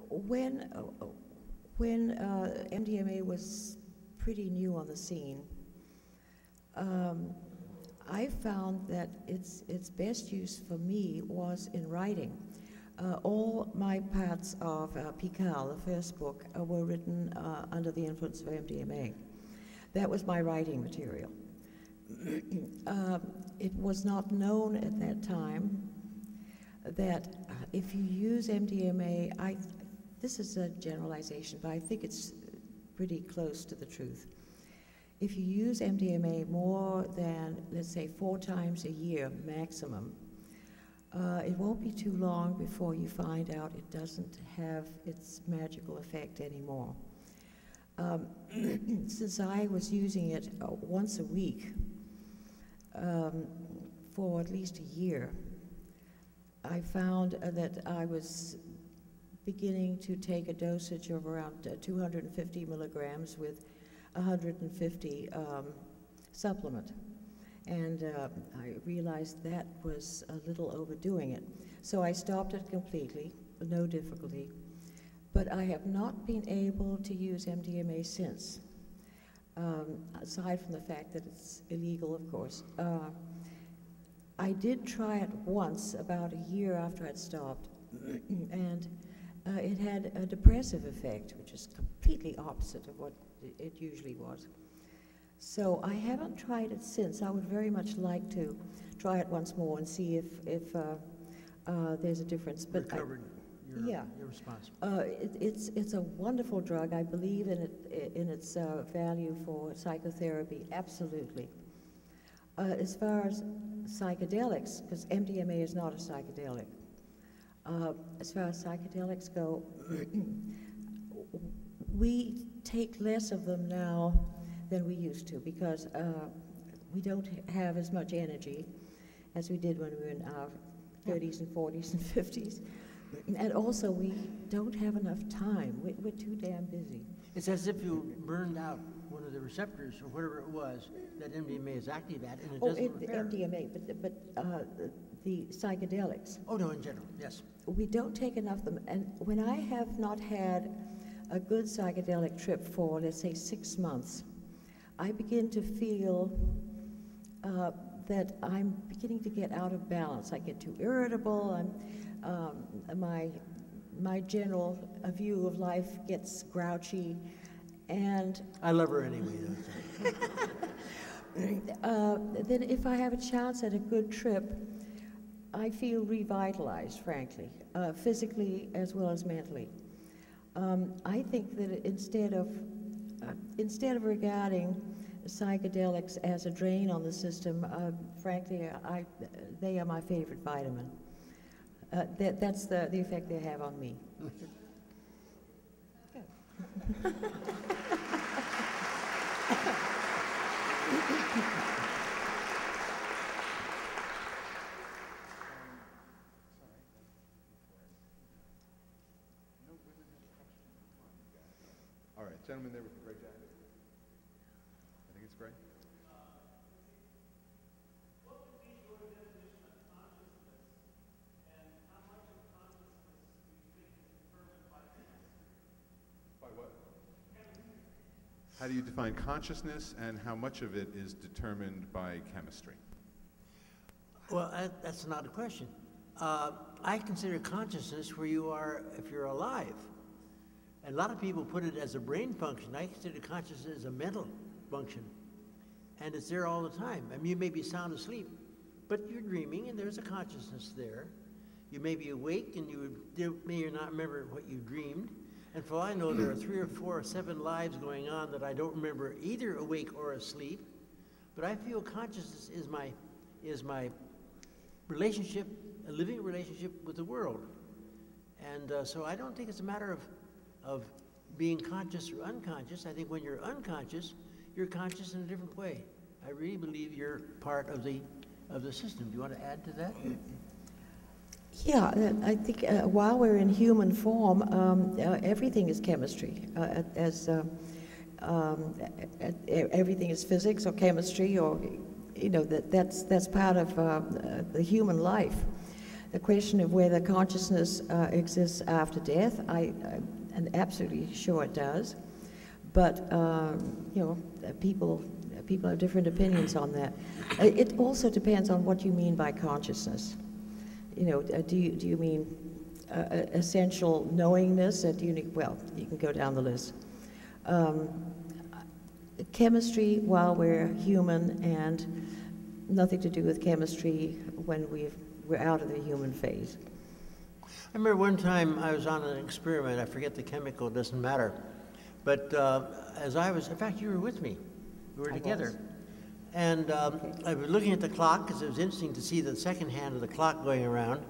When MDMA was pretty new on the scene, I found that its best use for me was in writing. All my parts of PIHKAL, the first book, were written under the influence of MDMA. That was my writing material. It was not known at that time that if you use MDMA, this is a generalization, but I think it's pretty close to the truth. If you use MDMA more than, let's say, 4 times a year maximum, it won't be too long before you find out it doesn't have its magical effect anymore. Since I was using it once a week for at least a year, I found that I was beginning to take a dosage of around 250 milligrams with 150 supplement. And I realized that was a little overdoing it. So I stopped it completely, no difficulty. But I have not been able to use MDMA since, aside from the fact that it's illegal, of course. I did try it once, about a year after I'd stopped, and it had a depressive effect, which is completely opposite of what it usually was. So I haven't tried it since. I would very much like to try it once more and see if there's a difference. But recovered your response. It's a wonderful drug. I believe in it, in its value for psychotherapy, absolutely. As far as psychedelics, because MDMA is not a psychedelic. As far as psychedelics go, we take less of them now than we used to because we don't have as much energy as we did when we were in our 30s and 40s and 50s. And also, we don't have enough time. We're too damn busy. It's as if you burned out one of the receptors or whatever it was that MDMA is active at, and it doesn't repair. MDMA, but the psychedelics. Oh, no, in general, yes. We don't take enough of them. And when I have not had a good psychedelic trip for, let's say, 6 months, I begin to feel that I'm beginning to get out of balance. I get too irritable. My general view of life gets grouchy, and I love her anyway. then if I have a chance at a good trip, I feel revitalized, frankly, physically as well as mentally. I think that instead of regarding psychedelics as a drain on the system, frankly, they are my favorite vitamin. That's the effect they have on me. All right, gentlemen there with the gray jacket. I think it's gray. What would be your definition of consciousness, and how much of consciousness do you think is determined by chemistry? By what? Chemistry. How do you define consciousness, and how much of it is determined by chemistry? Well, that's not a question. I consider consciousness where you are if you're alive. And a lot of people put it as a brain function. I consider consciousness as a mental function. And it's there all the time. I mean, you may be sound asleep, but you're dreaming, and there's a consciousness there. You may be awake, and you may or not remember what you dreamed. And for all I know, there are 3 or 4 or 7 lives going on that I don't remember either awake or asleep. But I feel consciousness is my relationship, a living relationship with the world. And so I don't think it's a matter of being conscious or unconscious. I think when you're unconscious, you're conscious in a different way. I really believe you're part of the system. Do you want to add to that? Yeah, I think while we're in human form, everything is chemistry. Everything is physics or chemistry, or that's part of the human life. the question of whether consciousness exists after death, I'm absolutely sure it does. But you know, people have different opinions on that. It also depends on what you mean by consciousness. You know, do you mean essential knowingness? Well, you can go down the list. Chemistry while we're human, and nothing to do with chemistry when we're out of the human phase. I remember one time I was on an experiment. I forget the chemical, it doesn't matter. But as I was, in fact, you were with me. We were together. And I was looking at the clock because it was interesting to see the second hand of the clock going around.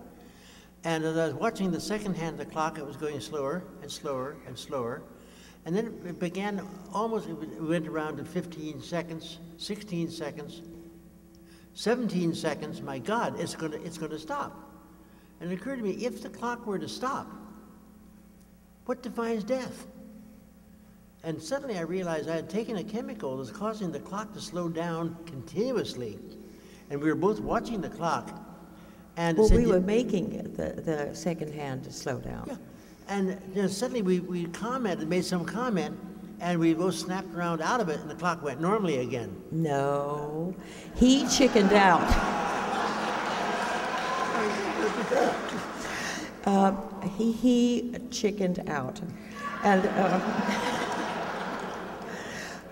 And as I was watching the second hand of the clock, it was going slower and slower and slower. And then it began almost, it went around to 15 seconds, 16 seconds, 17 seconds. My God, it's going to stop. And it occurred to me, if the clock were to stop, what defines death? And suddenly I realized I had taken a chemical that was causing the clock to slow down continuously. And we were both watching the clock. And well, we were making the second hand to slow down. Yeah. And then suddenly we commented, made some comment, and we both snapped around out of it, and the clock went normally again. No, he chickened out. He chickened out. And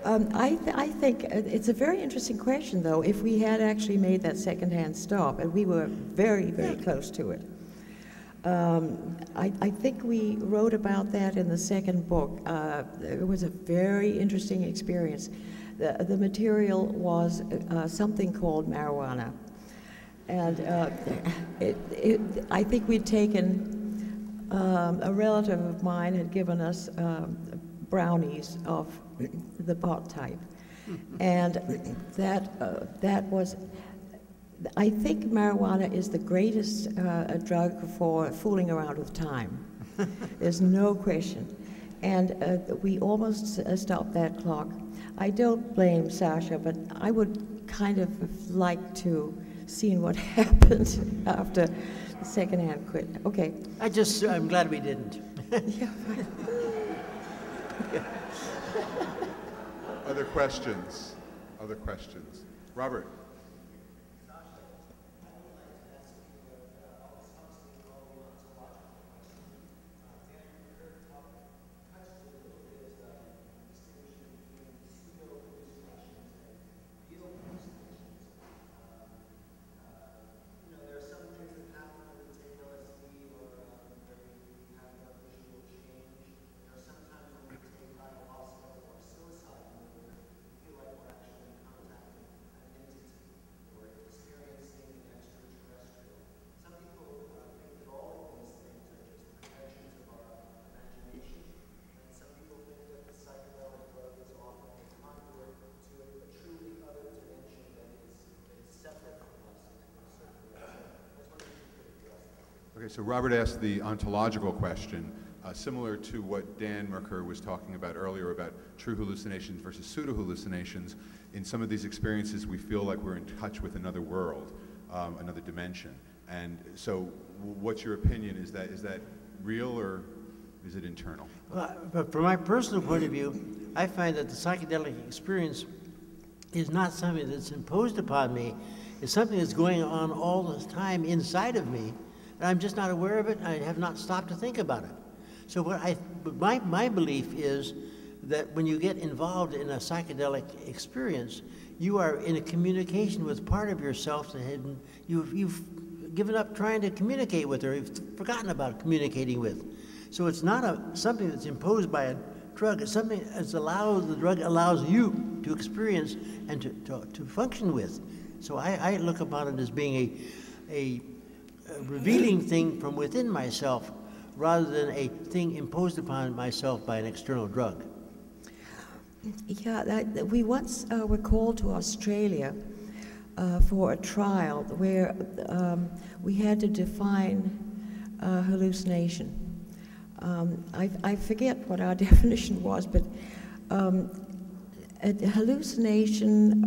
I think it's a very interesting question, though, if we had actually made that second-hand stop, and we were very, very close to it. I think we wrote about that in the second book. It was a very interesting experience. The material was something called marijuana. And I think we'd taken, a relative of mine had given us brownies of the pot type. And that was, I think marijuana is the greatest drug for fooling around with time. There's no question. And we almost stopped that clock. I don't blame Sasha, but I would kind of like to see what happened after the second hand quit. Okay. I'm glad we didn't. Yeah. Other questions? Other questions? Robert. Okay, so Robert asked the ontological question, similar to what Dan Merker was talking about earlier about true hallucinations versus pseudo-hallucinations. In some of these experiences, we feel like we're in touch with another world, another dimension. And so what's your opinion? Is that real or is it internal? But from my personal point of view, I find that the psychedelic experience is not something that's imposed upon me. It's something that's going on all the time inside of me. And I'm just not aware of it, and I have not stopped to think about it. So my belief is that when you get involved in a psychedelic experience, you are in a communication with part of yourself that you've given up trying to communicate with, or you've forgotten about communicating with. So it's not something that's imposed by a drug. It's something that's the drug allows you to experience and to function with. So I look upon it as being a revealing thing from within myself rather than a thing imposed upon myself by an external drug. Yeah, we once were called to Australia for a trial where we had to define hallucination. I forget what our definition was, but a hallucination